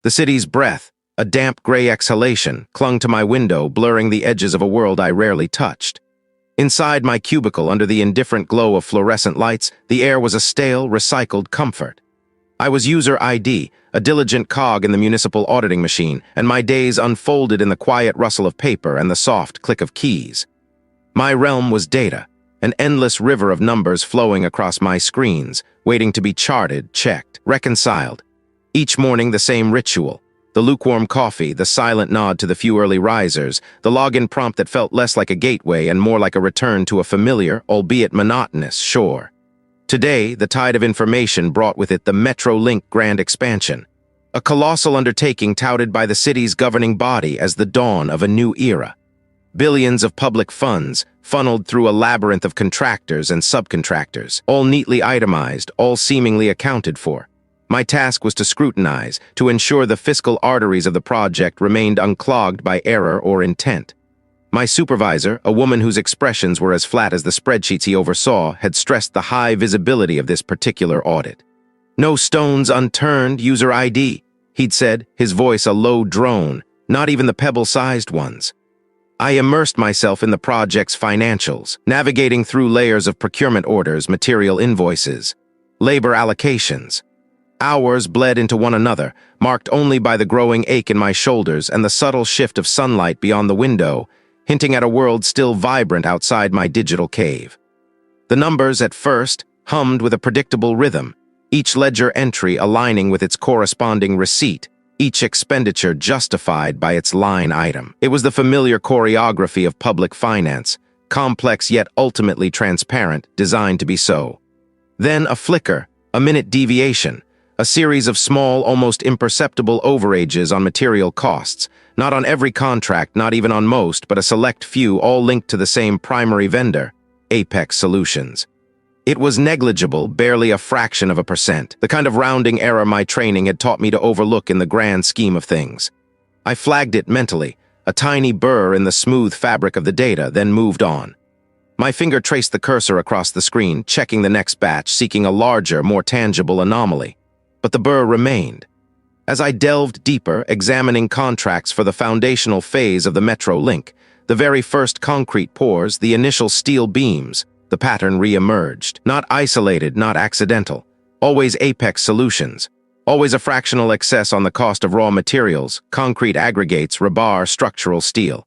The city's breath, a damp gray exhalation, clung to my window, blurring the edges of a world I rarely touched. Inside my cubicle, under the indifferent glow of fluorescent lights, the air was a stale, recycled comfort. I was user ID, a diligent cog in the municipal auditing machine, and my days unfolded in the quiet rustle of paper and the soft click of keys. My realm was data, an endless river of numbers flowing across my screens, waiting to be charted, checked, reconciled. Each morning the same ritual: the lukewarm coffee, the silent nod to the few early risers, the login prompt that felt less like a gateway and more like a return to a familiar, albeit monotonous, shore. Today, the tide of information brought with it the MetroLink Grand Expansion, a colossal undertaking touted by the city's governing body as the dawn of a new era. Billions of public funds, funneled through a labyrinth of contractors and subcontractors, all neatly itemized, all seemingly accounted for. My task was to scrutinize, to ensure the fiscal arteries of the project remained unclogged by error or intent. My supervisor, a woman whose expressions were as flat as the spreadsheets he oversaw, had stressed the high visibility of this particular audit. "No stones unturned, user ID," he'd said, his voice a low drone, not even the pebble-sized ones. I immersed myself in the project's financials, navigating through layers of procurement orders, material invoices, labor allocations. Hours bled into one another, marked only by the growing ache in my shoulders and the subtle shift of sunlight beyond the window, hinting at a world still vibrant outside my digital cave. The numbers, at first, hummed with a predictable rhythm, each ledger entry aligning with its corresponding receipt, each expenditure justified by its line item. It was the familiar choreography of public finance, complex yet ultimately transparent, designed to be so. Then a flicker, a minute deviation, a series of small, almost imperceptible overages on material costs, not on every contract, not even on most, but a select few, all linked to the same primary vendor, Apex Solutions. It was negligible, barely a fraction of a percent, the kind of rounding error my training had taught me to overlook in the grand scheme of things. I flagged it mentally, a tiny burr in the smooth fabric of the data, then moved on. My finger traced the cursor across the screen, checking the next batch, seeking a larger, more tangible anomaly. But the burr remained. As I delved deeper, examining contracts for the foundational phase of the MetroLink, the very first concrete pours, the initial steel beams, the pattern re-emerged. Not isolated, not accidental. Always Apex Solutions. Always a fractional excess on the cost of raw materials, concrete aggregates, rebar, structural steel.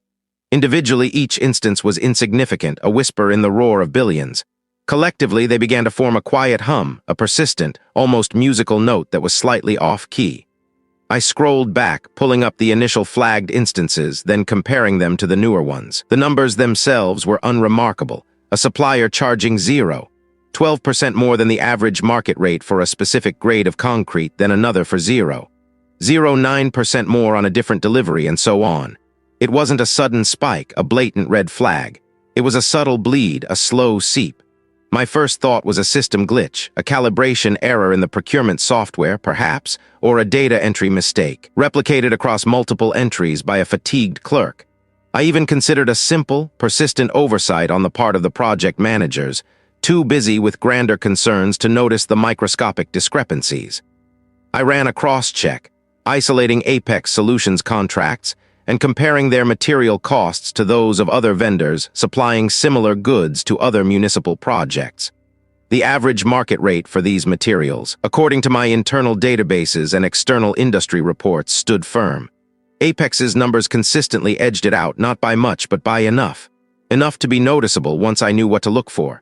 Individually, each instance was insignificant, a whisper in the roar of billions. Collectively, they began to form a quiet hum, a persistent, almost musical note that was slightly off-key. I scrolled back, pulling up the initial flagged instances, then comparing them to the newer ones. The numbers themselves were unremarkable. A supplier charging 12% more than the average market rate for a specific grade of concrete than another for 0.09% more on a different delivery, and so on. It wasn't a sudden spike, a blatant red flag. It was a subtle bleed, a slow seep. My first thought was a system glitch, a calibration error in the procurement software, perhaps, or a data entry mistake, replicated across multiple entries by a fatigued clerk. I even considered a simple, persistent oversight on the part of the project managers, too busy with grander concerns to notice the microscopic discrepancies. I ran a cross-check, isolating Apex Solutions contracts and comparing their material costs to those of other vendors supplying similar goods to other municipal projects. The average market rate for these materials, according to my internal databases and external industry reports, stood firm. Apex's numbers consistently edged it out, not by much, but by enough. Enough to be noticeable once I knew what to look for.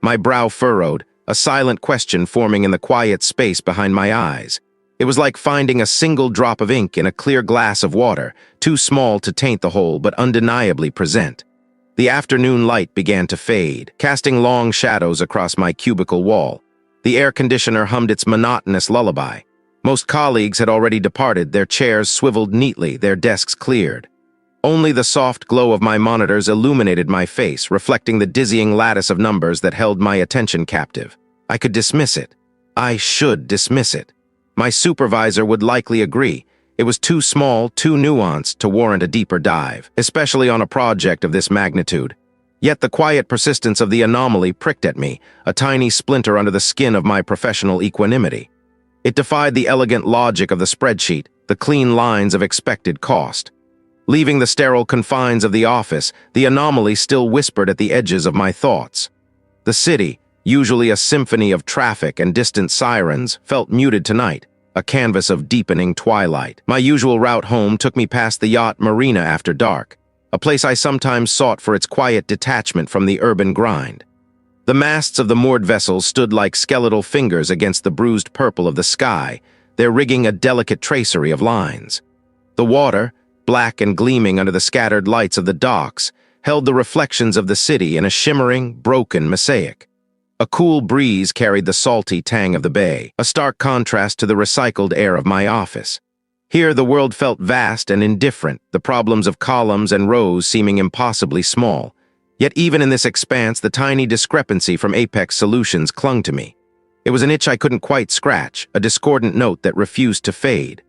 My brow furrowed, a silent question forming in the quiet space behind my eyes. It was like finding a single drop of ink in a clear glass of water, too small to taint the whole but undeniably present. The afternoon light began to fade, casting long shadows across my cubicle wall. The air conditioner hummed its monotonous lullaby. Most colleagues had already departed, their chairs swiveled neatly, their desks cleared. Only the soft glow of my monitors illuminated my face, reflecting the dizzying lattice of numbers that held my attention captive. I could dismiss it. I should dismiss it. My supervisor would likely agree. It was too small, too nuanced to warrant a deeper dive, especially on a project of this magnitude. Yet the quiet persistence of the anomaly pricked at me, a tiny splinter under the skin of my professional equanimity. It defied the elegant logic of the spreadsheet, the clean lines of expected cost. Leaving the sterile confines of the office, the anomaly still whispered at the edges of my thoughts. The city, usually a symphony of traffic and distant sirens, felt muted tonight, a canvas of deepening twilight. My usual route home took me past the yacht marina after dark, a place I sometimes sought for its quiet detachment from the urban grind. The masts of the moored vessels stood like skeletal fingers against the bruised purple of the sky, their rigging a delicate tracery of lines. The water, black and gleaming under the scattered lights of the docks, held the reflections of the city in a shimmering, broken mosaic. A cool breeze carried the salty tang of the bay, a stark contrast to the recycled air of my office. Here the world felt vast and indifferent, the problems of columns and rows seeming impossibly small. Yet even in this expanse, the tiny discrepancy from Apex Solutions clung to me. It was an itch I couldn't quite scratch, a discordant note that refused to fade.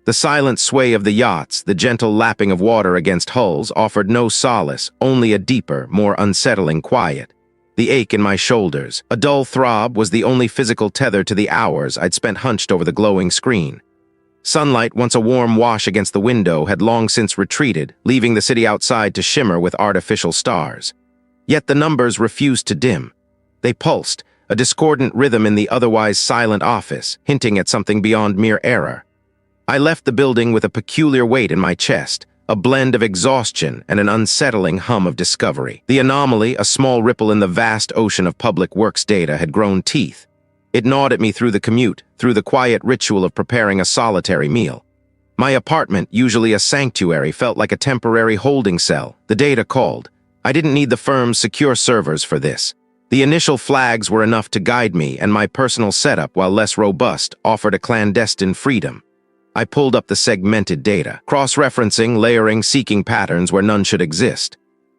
The silent sway of the yachts, the gentle lapping of water against hulls, offered no solace, only a deeper, more unsettling quiet. The ache in my shoulders, a dull throb, was the only physical tether to the hours I'd spent hunched over the glowing screen. Sunlight, once a warm wash against the window, had long since retreated, leaving the city outside to shimmer with artificial stars. Yet the numbers refused to dim. They pulsed, a discordant rhythm in the otherwise silent office, hinting at something beyond mere error. I left the building with a peculiar weight in my chest, a blend of exhaustion and an unsettling hum of discovery. The anomaly, a small ripple in the vast ocean of public works data, had grown teeth. It gnawed at me through the commute, through the quiet ritual of preparing a solitary meal. My apartment, usually a sanctuary, felt like a temporary holding cell. The data called. I didn't need the firm's secure servers for this. The initial flags were enough to guide me, and my personal setup, while less robust, offered a clandestine freedom. I pulled up the segmented data, cross-referencing, layering, seeking patterns where none should exist.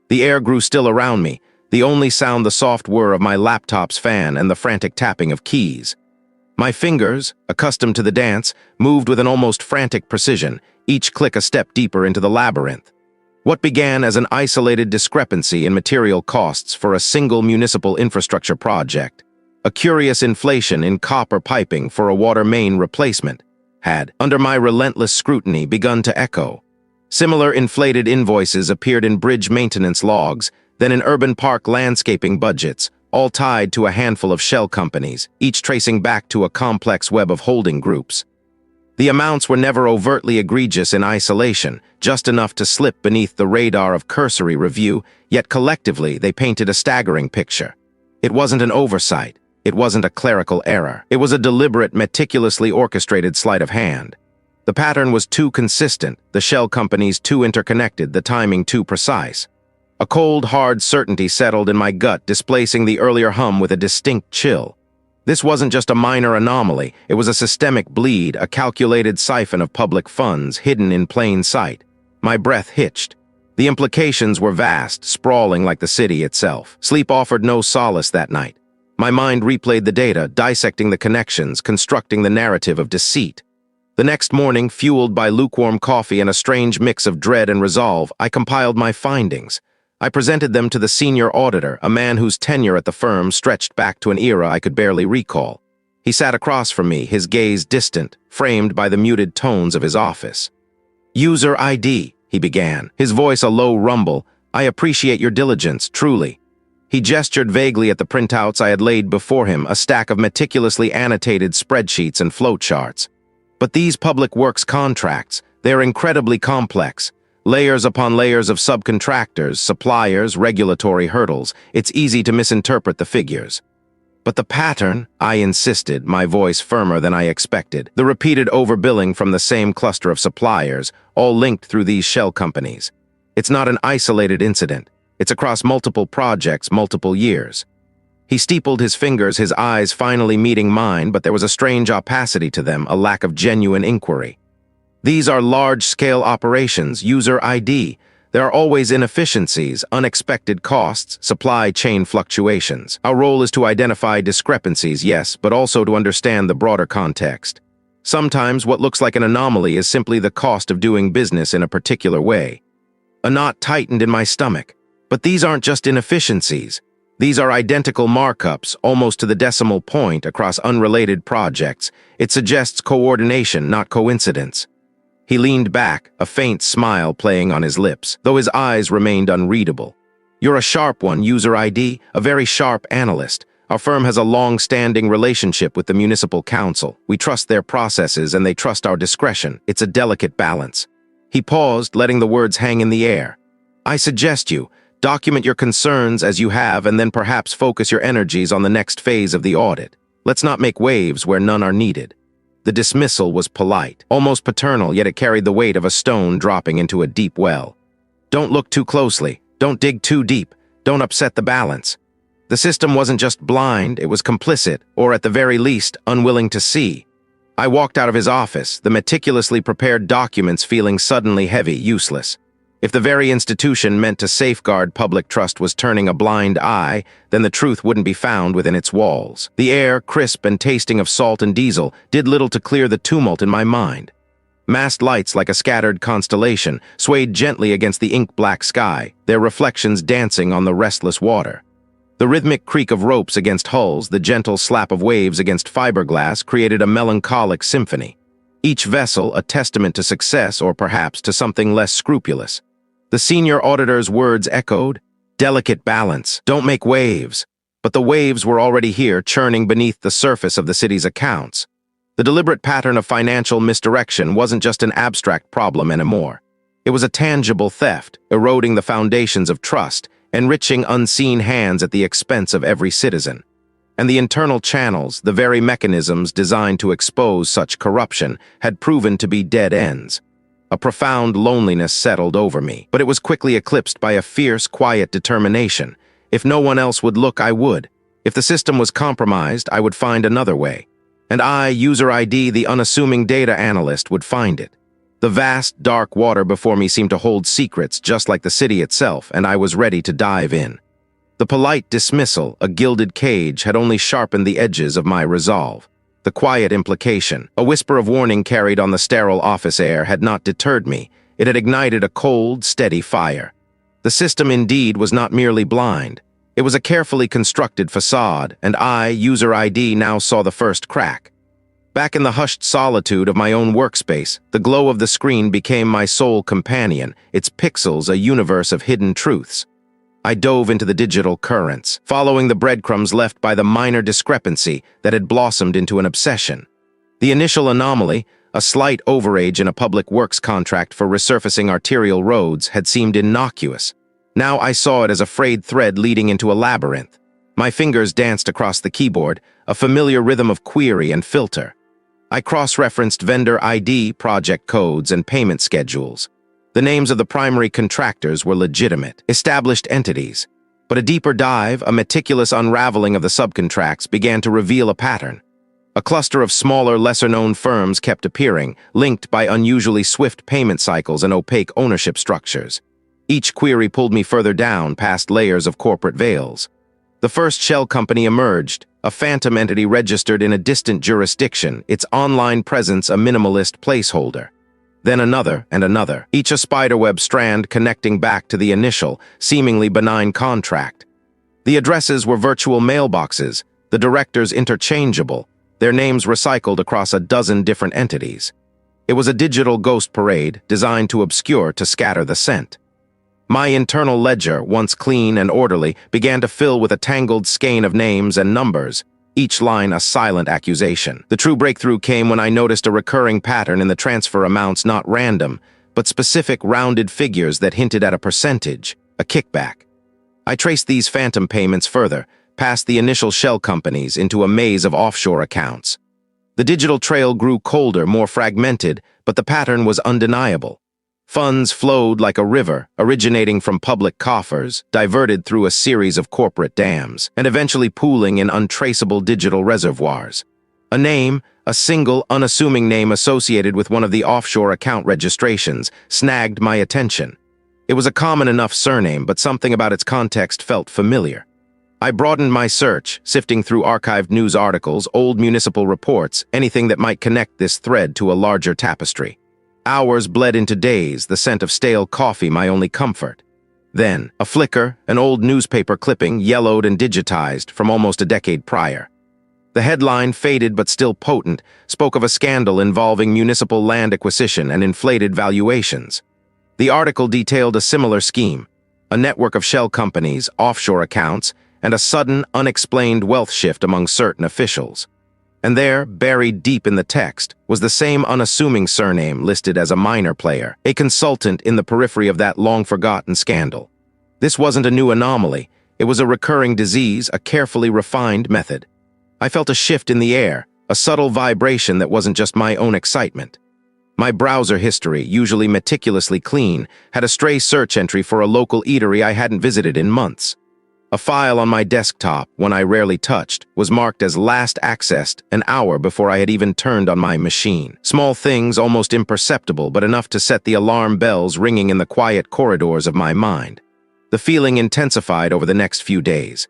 The air grew still around me, the only sound the soft whir of my laptop's fan and the frantic tapping of keys. My fingers, accustomed to the dance, moved with an almost frantic precision, each click a step deeper into the labyrinth. What began as an isolated discrepancy in material costs for a single municipal infrastructure project, a curious inflation in copper piping for a water main replacement, had, under my relentless scrutiny, begun to echo. Similar inflated invoices appeared in bridge maintenance logs, then in urban park landscaping budgets, all tied to a handful of shell companies, each tracing back to a complex web of holding groups. The amounts were never overtly egregious in isolation, just enough to slip beneath the radar of cursory review, yet collectively they painted a staggering picture. It wasn't an oversight. It wasn't a clerical error. It was a deliberate, meticulously orchestrated sleight of hand. The pattern was too consistent, the shell companies too interconnected, the timing too precise. A cold, hard certainty settled in my gut, displacing the earlier hum with a distinct chill. This wasn't just a minor anomaly, it was a systemic bleed, a calculated siphon of public funds hidden in plain sight. My breath hitched. The implications were vast, sprawling like the city itself. Sleep offered no solace that night. My mind replayed the data, dissecting the connections, constructing the narrative of deceit. The next morning, fueled by lukewarm coffee and a strange mix of dread and resolve, I compiled my findings. I presented them to the senior auditor, a man whose tenure at the firm stretched back to an era I could barely recall. He sat across from me, his gaze distant, framed by the muted tones of his office. "User ID," he began, his voice a low rumble. "I appreciate your diligence, truly." He gestured vaguely at the printouts I had laid before him, a stack of meticulously annotated spreadsheets and flowcharts. But these public works contracts, they're incredibly complex. Layers upon layers of subcontractors, suppliers, regulatory hurdles. It's easy to misinterpret the figures. But the pattern, I insisted, my voice firmer than I expected. The repeated overbilling from the same cluster of suppliers, all linked through these shell companies. It's not an isolated incident. It's across multiple projects, multiple years. He steepled his fingers, his eyes finally meeting mine, but there was a strange opacity to them, a lack of genuine inquiry. These are large-scale operations, user ID. There are always inefficiencies, unexpected costs, supply chain fluctuations. Our role is to identify discrepancies, yes, but also to understand the broader context. Sometimes what looks like an anomaly is simply the cost of doing business in a particular way. A knot tightened in my stomach. But these aren't just inefficiencies. These are identical markups, almost to the decimal point, across unrelated projects. It suggests coordination, not coincidence. He leaned back, a faint smile playing on his lips, though his eyes remained unreadable. "You're a sharp one, user ID, a very sharp analyst. Our firm has a long-standing relationship with the municipal council. We trust their processes and they trust our discretion. It's a delicate balance." He paused, letting the words hang in the air. "I suggest you document your concerns as you have and then perhaps focus your energies on the next phase of the audit. Let's not make waves where none are needed." The dismissal was polite, almost paternal, yet it carried the weight of a stone dropping into a deep well. "Don't look too closely. Don't dig too deep. Don't upset the balance." The system wasn't just blind, it was complicit, or at the very least, unwilling to see. I walked out of his office, the meticulously prepared documents feeling suddenly heavy, useless. If the very institution meant to safeguard public trust was turning a blind eye, then the truth wouldn't be found within its walls. The air, crisp and tasting of salt and diesel, did little to clear the tumult in my mind. Massed lights like a scattered constellation swayed gently against the ink-black sky, their reflections dancing on the restless water. The rhythmic creak of ropes against hulls, the gentle slap of waves against fiberglass created a melancholic symphony. Each vessel a testament to success or perhaps to something less scrupulous. The senior auditor's words echoed, "Delicate balance, don't make waves." But the waves were already here, churning beneath the surface of the city's accounts. The deliberate pattern of financial misdirection wasn't just an abstract problem anymore. It was a tangible theft, eroding the foundations of trust, enriching unseen hands at the expense of every citizen. And the internal channels, the very mechanisms designed to expose such corruption, had proven to be dead ends. A profound loneliness settled over me, but it was quickly eclipsed by a fierce, quiet determination. If no one else would look, I would. If the system was compromised, I would find another way. And I, user ID, the unassuming data analyst, would find it. The vast, dark water before me seemed to hold secrets just like the city itself, and I was ready to dive in. The polite dismissal, a gilded cage, had only sharpened the edges of my resolve. The quiet implication, a whisper of warning carried on the sterile office air, had not deterred me. It had ignited a cold, steady fire. The system indeed was not merely blind. It was a carefully constructed facade, and I, user ID, now saw the first crack. Back in the hushed solitude of my own workspace, the glow of the screen became my sole companion, its pixels a universe of hidden truths. I dove into the digital currents, following the breadcrumbs left by the minor discrepancy that had blossomed into an obsession. The initial anomaly, a slight overage in a public works contract for resurfacing arterial roads, had seemed innocuous. Now I saw it as a frayed thread leading into a labyrinth. My fingers danced across the keyboard, a familiar rhythm of query and filter. I cross-referenced vendor ID, project codes, and payment schedules. The names of the primary contractors were legitimate, established entities. But a deeper dive, a meticulous unraveling of the subcontracts, began to reveal a pattern. A cluster of smaller, lesser-known firms kept appearing, linked by unusually swift payment cycles and opaque ownership structures. Each query pulled me further down, past layers of corporate veils. The first shell company emerged, a phantom entity registered in a distant jurisdiction, its online presence a minimalist placeholder. Then another and another, each a spiderweb strand connecting back to the initial, seemingly benign contract. The addresses were virtual mailboxes, the directors interchangeable, their names recycled across a dozen different entities. It was a digital ghost parade designed to obscure, to scatter the scent. My internal ledger, once clean and orderly, began to fill with a tangled skein of names and numbers, each line a silent accusation. The true breakthrough came when I noticed a recurring pattern in the transfer amounts, not random, but specific rounded figures that hinted at a percentage, a kickback. I traced these phantom payments further, past the initial shell companies, into a maze of offshore accounts. The digital trail grew colder, more fragmented, but the pattern was undeniable. Funds flowed like a river, originating from public coffers, diverted through a series of corporate dams, and eventually pooling in untraceable digital reservoirs. A name, a single, unassuming name associated with one of the offshore account registrations, snagged my attention. It was a common enough surname, but something about its context felt familiar. I broadened my search, sifting through archived news articles, old municipal reports, anything that might connect this thread to a larger tapestry. Hours bled into days, the scent of stale coffee my only comfort. Then, a flicker, an old newspaper clipping, yellowed and digitized from almost a decade prior. The headline, faded but still potent, spoke of a scandal involving municipal land acquisition and inflated valuations. The article detailed a similar scheme, a network of shell companies, offshore accounts, and a sudden, unexplained wealth shift among certain officials. And there, buried deep in the text, was the same unassuming surname listed as a minor player, a consultant in the periphery of that long-forgotten scandal. This wasn't a new anomaly. It was a recurring disease, a carefully refined method. I felt a shift in the air, a subtle vibration that wasn't just my own excitement. My browser history, usually meticulously clean, had a stray search entry for a local eatery I hadn't visited in months. A file on my desktop, one I rarely touched, was marked as last accessed an hour before I had even turned on my machine. Small things, almost imperceptible, but enough to set the alarm bells ringing in the quiet corridors of my mind. The feeling intensified over the next few days.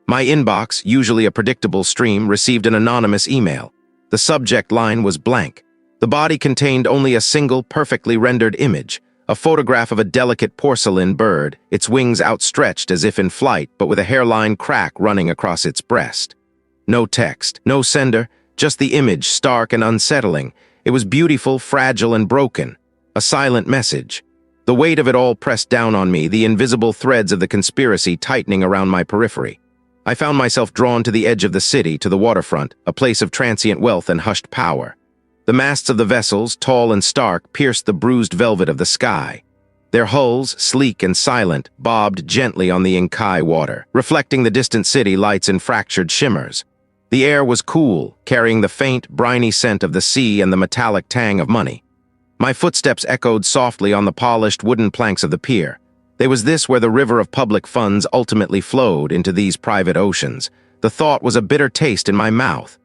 My inbox, usually a predictable stream, received an anonymous email. The subject line was blank. The body contained only a single, perfectly rendered image, a photograph of a delicate porcelain bird, its wings outstretched as if in flight, but with a hairline crack running across its breast. No text, no sender, just the image, stark and unsettling. It was beautiful, fragile, and broken. A silent message. The weight of it all pressed down on me, the invisible threads of the conspiracy tightening around my periphery. I found myself drawn to the edge of the city, to the waterfront, a place of transient wealth and hushed power. The masts of the vessels, tall and stark, pierced the bruised velvet of the sky. Their hulls, sleek and silent, bobbed gently on the Inkai water, reflecting the distant city lights in fractured shimmers. The air was cool, carrying the faint, briny scent of the sea and the metallic tang of money. My footsteps echoed softly on the polished wooden planks of the pier. There was this where the river of public funds ultimately flowed into these private oceans. The thought was a bitter taste in my mouth.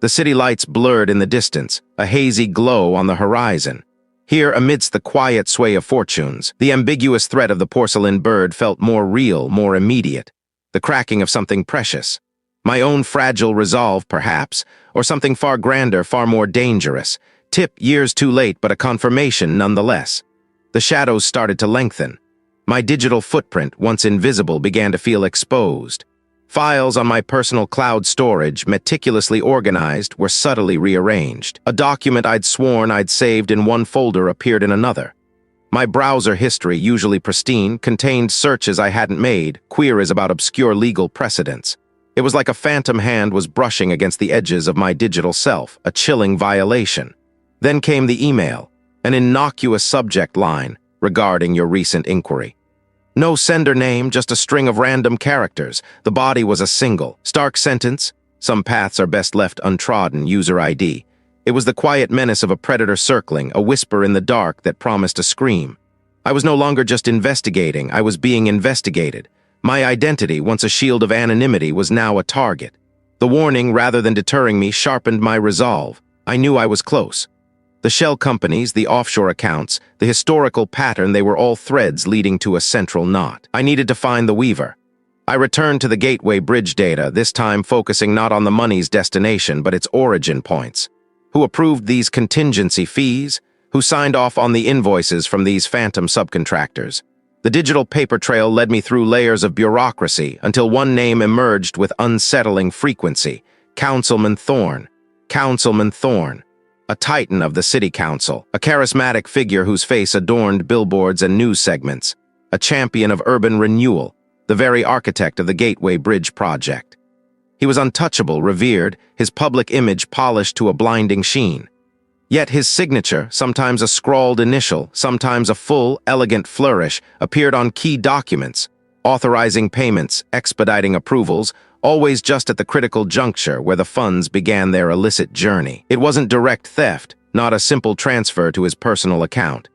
The city lights blurred in the distance, a hazy glow on the horizon. Here, amidst the quiet sway of fortunes, the ambiguous threat of the porcelain bird felt more real, more immediate. The cracking of something precious. My own fragile resolve, perhaps, or something far grander, far more dangerous. Tip years too late, but a confirmation nonetheless. The shadows started to lengthen. My digital footprint, once invisible, began to feel exposed. Files on my personal cloud storage, meticulously organized, were subtly rearranged. A document I'd sworn I'd saved in one folder appeared in another. My browser history, usually pristine, contained searches I hadn't made, queries about obscure legal precedents. It was like a phantom hand was brushing against the edges of my digital self, a chilling violation. Then came the email, an innocuous subject line regarding your recent inquiry. No sender name, just a string of random characters. The body was a single, stark sentence. Some paths are best left untrodden, user ID. It was the quiet menace of a predator circling, a whisper in the dark that promised a scream. I was no longer just investigating, I was being investigated. My identity, once a shield of anonymity, was now a target. The warning, rather than deterring me, sharpened my resolve. I knew I was close. The shell companies, the offshore accounts, the historical pattern, they were all threads leading to a central knot. I needed to find the weaver. I returned to the gateway bridge data, this time focusing not on the money's destination, but its origin points. Who approved these contingency fees? Who signed off on the invoices from these phantom subcontractors? The digital paper trail led me through layers of bureaucracy until one name emerged with unsettling frequency. Councilman Thorne. Councilman Thorne. A titan of the city council, a charismatic figure whose face adorned billboards and news segments, a champion of urban renewal, the very architect of the Gateway Bridge project. He was untouchable, revered, his public image polished to a blinding sheen. Yet his signature, sometimes a scrawled initial, sometimes a full, elegant flourish, appeared on key documents, authorizing payments, expediting approvals, always just at the critical juncture where the funds began their illicit journey. It wasn't direct theft, not a simple transfer to his personal account.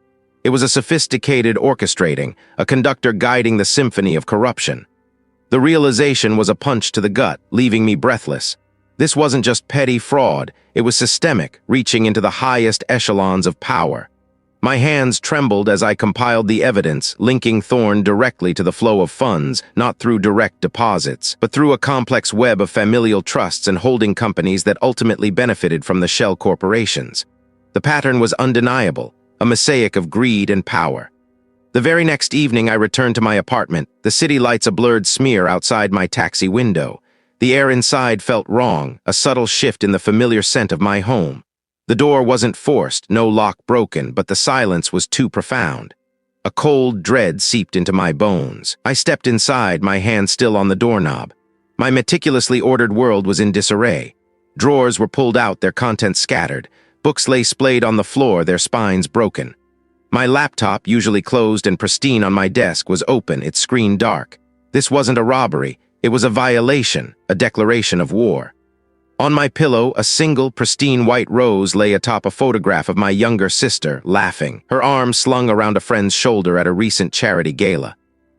It was a sophisticated orchestrating, a conductor guiding the symphony of corruption. The realization was a punch to the gut, leaving me breathless. This wasn't just petty fraud, it was systemic, reaching into the highest echelons of power. My hands trembled as I compiled the evidence, linking Thorne directly to the flow of funds, not through direct deposits, but through a complex web of familial trusts and holding companies that ultimately benefited from the shell corporations. The pattern was undeniable, a mosaic of greed and power. The very next evening I returned to my apartment, the city lights a blurred smear outside my taxi window. The air inside felt wrong, a subtle shift in the familiar scent of my home. The door wasn't forced, no lock broken, but the silence was too profound. A cold dread seeped into my bones. I stepped inside, my hand still on the doorknob. My meticulously ordered world was in disarray. Drawers were pulled out, their contents scattered. Books lay splayed on the floor, their spines broken. My laptop, usually closed and pristine on my desk, was open, its screen dark. This wasn't a robbery. It was a violation, a declaration of war. On my pillow, a single, pristine white rose lay atop a photograph of my younger sister, laughing, her arm slung around a friend's shoulder at a recent charity gala.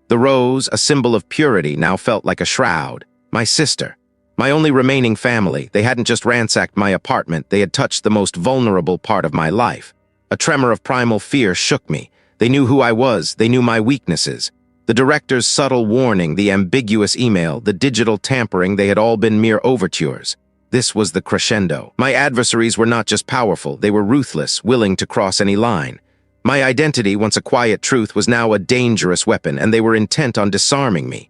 The rose, a symbol of purity, now felt like a shroud. My sister, my only remaining family, they hadn't just ransacked my apartment, they had touched the most vulnerable part of my life. A tremor of primal fear shook me. They knew who I was, they knew my weaknesses. The director's subtle warning, the ambiguous email, the digital tampering, they had all been mere overtures. This was the crescendo. My adversaries were not just powerful, they were ruthless, willing to cross any line. My identity, once a quiet truth, was now a dangerous weapon, and they were intent on disarming me.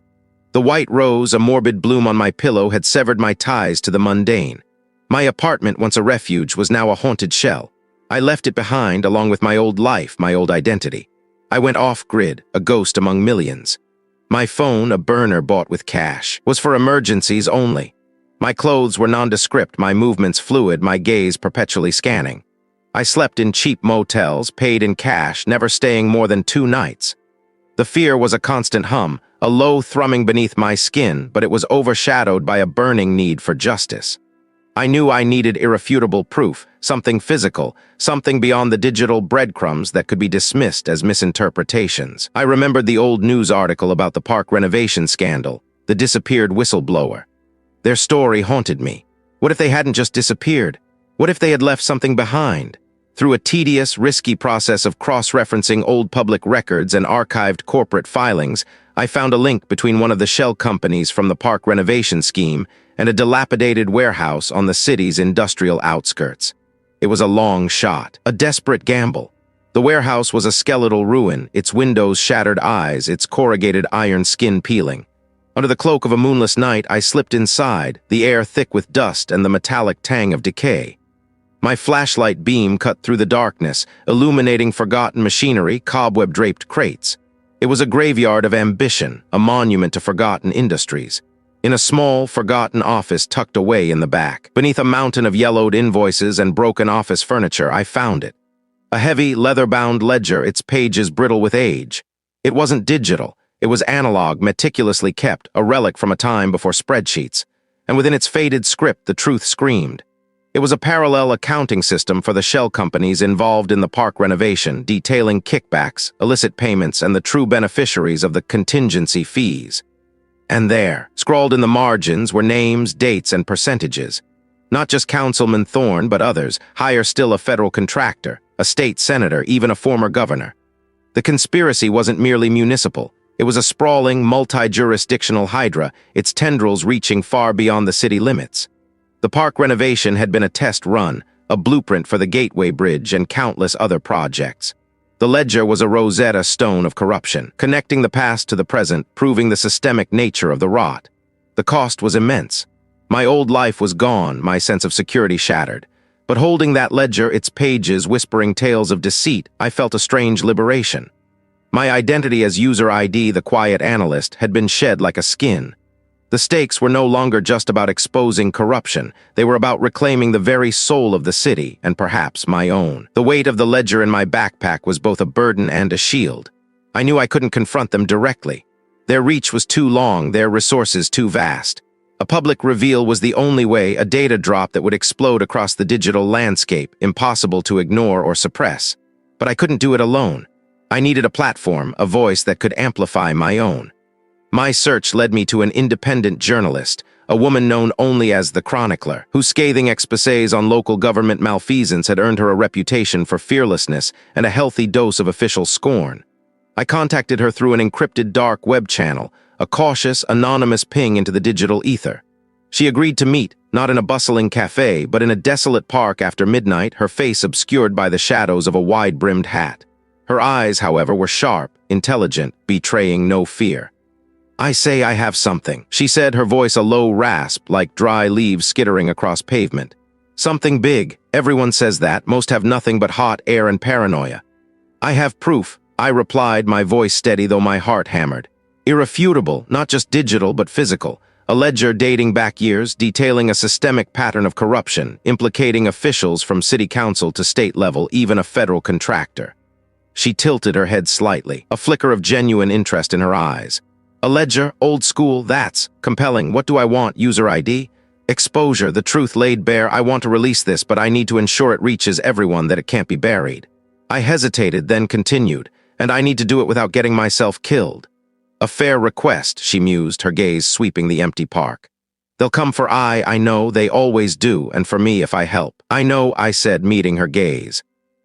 The white rose, a morbid bloom on my pillow, had severed my ties to the mundane. My apartment, once a refuge, was now a haunted shell. I left it behind, along with my old life, my old identity. I went off-grid, a ghost among millions. My phone, a burner bought with cash, was for emergencies only. My clothes were nondescript, my movements fluid, my gaze perpetually scanning. I slept in cheap motels, paid in cash, never staying more than 2 nights. The fear was a constant hum, a low thrumming beneath my skin, but it was overshadowed by a burning need for justice. I knew I needed irrefutable proof, something physical, something beyond the digital breadcrumbs that could be dismissed as misinterpretations. I remembered the old news article about the park renovation scandal, the disappeared whistleblower. Their story haunted me. What if they hadn't just disappeared? What if they had left something behind? Through a tedious, risky process of cross-referencing old public records and archived corporate filings, I found a link between one of the shell companies from the park renovation scheme and a dilapidated warehouse on the city's industrial outskirts. It was a long shot, a desperate gamble. The warehouse was a skeletal ruin, its windows shattered eyes, its corrugated iron skin peeling. Under the cloak of a moonless night, I slipped inside, the air thick with dust and the metallic tang of decay. My flashlight beam cut through the darkness, illuminating forgotten machinery, cobweb-draped crates. It was a graveyard of ambition, a monument to forgotten industries. In a small, forgotten office tucked away in the back, beneath a mountain of yellowed invoices and broken office furniture, I found it. A heavy, leather-bound ledger, its pages brittle with age. It wasn't digital. It was analog, meticulously kept, a relic from a time before spreadsheets. And within its faded script, the truth screamed. It was a parallel accounting system for the shell companies involved in the park renovation, detailing kickbacks, illicit payments, and the true beneficiaries of the contingency fees. And there, scrawled in the margins, were names, dates, and percentages. Not just Councilman Thorne, but others, higher still, a federal contractor, a state senator, even a former governor. The conspiracy wasn't merely municipal. It was a sprawling, multi-jurisdictional hydra, its tendrils reaching far beyond the city limits. The park renovation had been a test run, a blueprint for the Gateway Bridge and countless other projects. The ledger was a Rosetta Stone of corruption, connecting the past to the present, proving the systemic nature of the rot. The cost was immense. My old life was gone, my sense of security shattered. But holding that ledger, its pages whispering tales of deceit, I felt a strange liberation. My identity as user ID, the quiet analyst, had been shed like a skin. The stakes were no longer just about exposing corruption. They were about reclaiming the very soul of the city, and perhaps my own. The weight of the ledger in my backpack was both a burden and a shield. I knew I couldn't confront them directly. Their reach was too long, their resources too vast. A public reveal was the only way, a data drop that would explode across the digital landscape, impossible to ignore or suppress. But I couldn't do it alone. I needed a platform, a voice that could amplify my own. My search led me to an independent journalist, a woman known only as the Chronicler, whose scathing exposés on local government malfeasance had earned her a reputation for fearlessness and a healthy dose of official scorn. I contacted her through an encrypted dark web channel, a cautious, anonymous ping into the digital ether. She agreed to meet, not in a bustling cafe, but in a desolate park after midnight, her face obscured by the shadows of a wide-brimmed hat. Her eyes, however, were sharp, intelligent, betraying no fear. I say I have something, she said, her voice a low rasp like dry leaves skittering across pavement. Something big. Everyone says that. Most have nothing but hot air and paranoia. I have proof, I replied, my voice steady though my heart hammered. Irrefutable, not just digital but physical. A ledger dating back years, detailing a systemic pattern of corruption, implicating officials from city council to state level, even a federal contractor. She tilted her head slightly, a flicker of genuine interest in her eyes. A ledger, old school, that's compelling. What do I want? User ID? Exposure, the truth laid bare. I want to release this, but I need to ensure it reaches everyone, that it can't be buried. I hesitated, then continued, and I need to do it without getting myself killed. A fair request, she mused, her gaze sweeping the empty park. They'll come for I know, they always do, and for me if I help. I know, I said, meeting her gaze.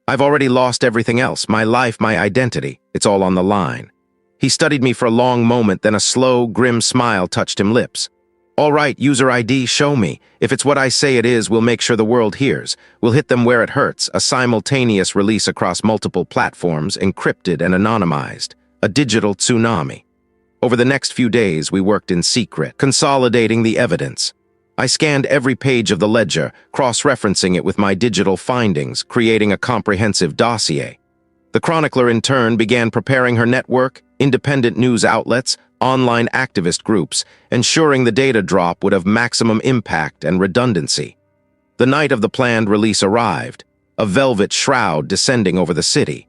I've already lost everything else, my life, my identity. It's all on the line. He studied me for a long moment, then a slow, grim smile touched his lips. All right, user ID, show me. If it's what I say it is, we'll make sure the world hears. We'll hit them where it hurts, a simultaneous release across multiple platforms, encrypted and anonymized. A digital tsunami. Over the next few days, we worked in secret, consolidating the evidence. I scanned every page of the ledger, cross-referencing it with my digital findings, creating a comprehensive dossier. The chronicler, in turn, began preparing her network, independent news outlets, online activist groups, ensuring the data drop would have maximum impact and redundancy. The night of the planned release arrived, a velvet shroud descending over the city.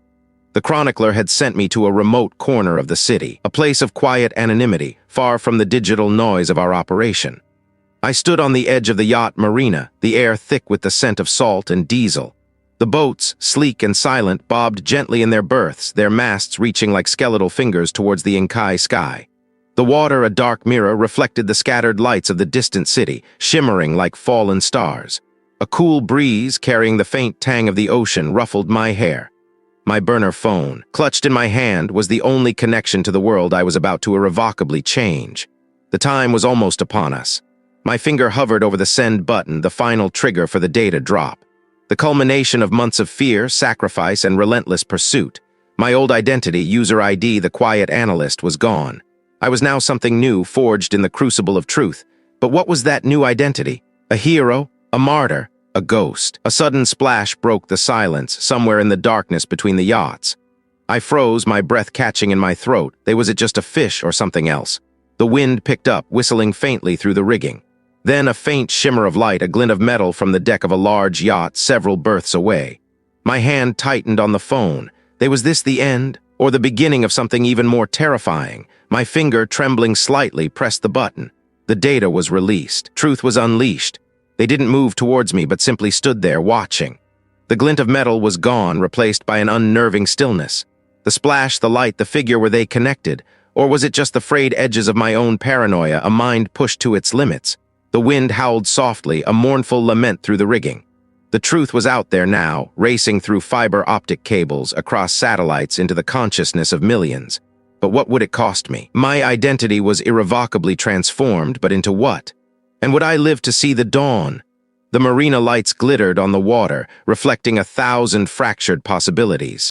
The chronicler had sent me to a remote corner of the city, a place of quiet anonymity, far from the digital noise of our operation. I stood on the edge of the yacht marina, the air thick with the scent of salt and diesel. The boats, sleek and silent, bobbed gently in their berths, their masts reaching like skeletal fingers towards the Inkai sky. The water, a dark mirror, reflected the scattered lights of the distant city, shimmering like fallen stars. A cool breeze, carrying the faint tang of the ocean, ruffled my hair. My burner phone, clutched in my hand, was the only connection to the world I was about to irrevocably change. The time was almost upon us. My finger hovered over the send button, the final trigger for the data drop. The culmination of months of fear, sacrifice, and relentless pursuit. My old identity, user ID, the quiet analyst, was gone. I was now something new, forged in the crucible of truth. But what was that new identity? A hero? A martyr? A ghost? A sudden splash broke the silence, somewhere in the darkness between the yachts. I froze, my breath catching in my throat. Was it just a fish or something else? The wind picked up, whistling faintly through the rigging. Then a faint shimmer of light, a glint of metal from the deck of a large yacht several berths away. My hand tightened on the phone. Was this the end, or the beginning of something even more terrifying? My finger, trembling slightly, pressed the button. The data was released. Truth was unleashed. They didn't move towards me, but simply stood there, watching. The glint of metal was gone, replaced by an unnerving stillness. The splash, the light, the figure, were they connected? Or was it just the frayed edges of my own paranoia, a mind pushed to its limits? The wind howled softly, a mournful lament through the rigging. The truth was out there now, racing through fiber optic cables, across satellites, into the consciousness of millions. But what would it cost me? My identity was irrevocably transformed, but into what? And would I live to see the dawn? The marina lights glittered on the water, reflecting 1,000 fractured possibilities.